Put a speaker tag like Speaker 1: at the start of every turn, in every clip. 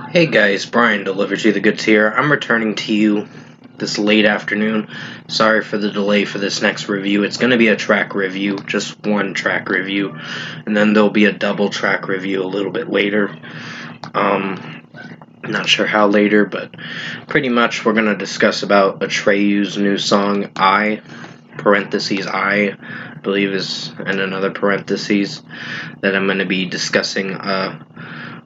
Speaker 1: Hey guys, Brian delivers you the goods here. I'm returning to you this late afternoon. Sorry for the delay for this next review. It's going to be a track review, just one track review, and then there'll be a double track review a little bit later. Not sure how later, but pretty much we're going to discuss about Atreyu's new song, I believe is in another parentheses, that I'm going to be discussing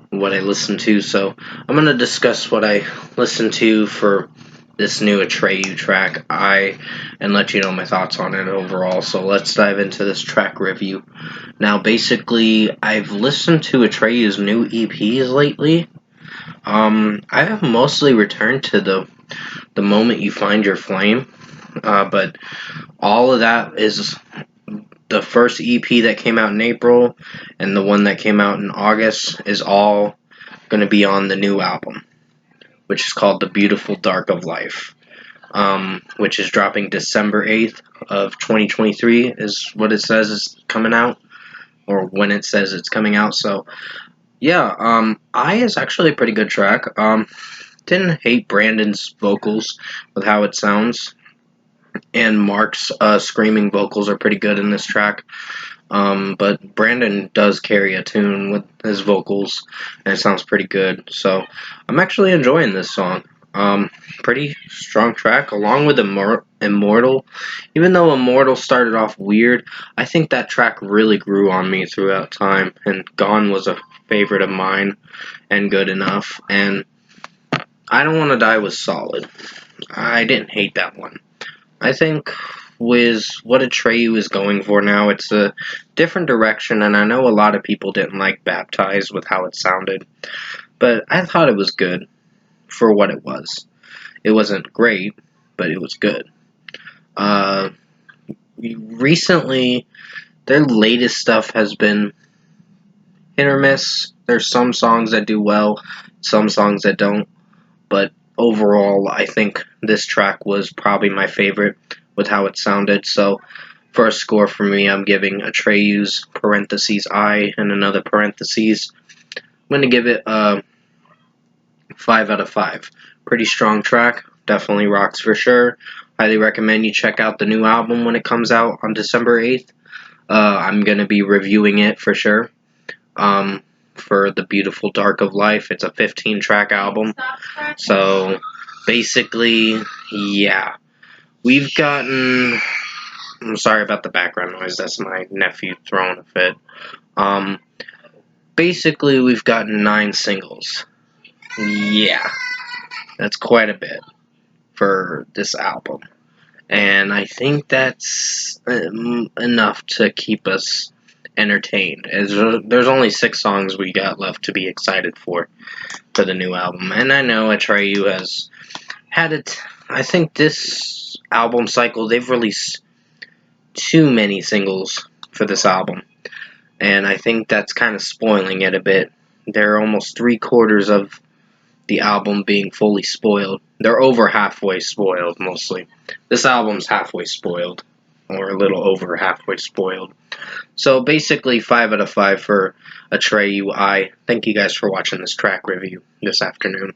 Speaker 1: what I listened to. So I'm going to discuss what I listened to for this new Atreyu track, and let you know my thoughts on it overall. So let's dive into this track review. Now, basically, I've listened to Atreyu's new EPs lately. I have mostly returned to the Moment You Find Your Flame, but all of that is the first EP that came out in April and the one that came out in August is all going to be on the new album, which is called The Beautiful Dark of Life, which is dropping December 8th of 2023 is what it says is coming out, or when it says it's coming out. So yeah, I is actually a pretty good track. Didn't hate Brandon's vocals with how it sounds, and Mark's screaming vocals are pretty good in this track. But Brandon does carry a tune with his vocals, and it sounds pretty good. So I'm actually enjoying this song. Pretty strong track, along with Immortal. Even though Immortal started off weird, I think that track really grew on me throughout time, and Gone was a favorite of mine, and Good Enough, and I Don't Want to Die was solid. I didn't hate that one. I think with what Atreyu is going for now, it's a different direction, and I know a lot of people didn't like Baptized with how it sounded, but I thought it was good for what it was. It wasn't great, but it was good. Recently, their latest stuff has been hit or miss. There's some songs that do well, some songs that don't, but overall, I think this track was probably my favorite with how it sounded. So, for a score for me, I'm giving Atreyu's parentheses I and another parentheses. I'm going to give it a 5 out of 5. Pretty strong track. Definitely rocks for sure. Highly recommend you check out the new album when it comes out on December 8th. I'm going to be reviewing it for sure. For The Beautiful Dark of Life. It's a 15-track album. So, basically, yeah. We've gotten... I'm sorry about the background noise. That's my nephew throwing a fit. Basically, we've gotten 9 singles. Yeah. That's quite a bit for this album. And I think that's enough to keep us entertained. As there's only 6 songs we got left to be excited for the new album. And I know Atreyu has had it. I think this album cycle, they've released too many singles for this album. And I think that's kind of spoiling it a bit. They're almost 3/4 of the album being fully spoiled. They're over halfway spoiled, mostly. This album's halfway spoiled, or a little over halfway spoiled. So basically, 5 out of 5 for Atreyu. Thank you guys for watching this track review this afternoon.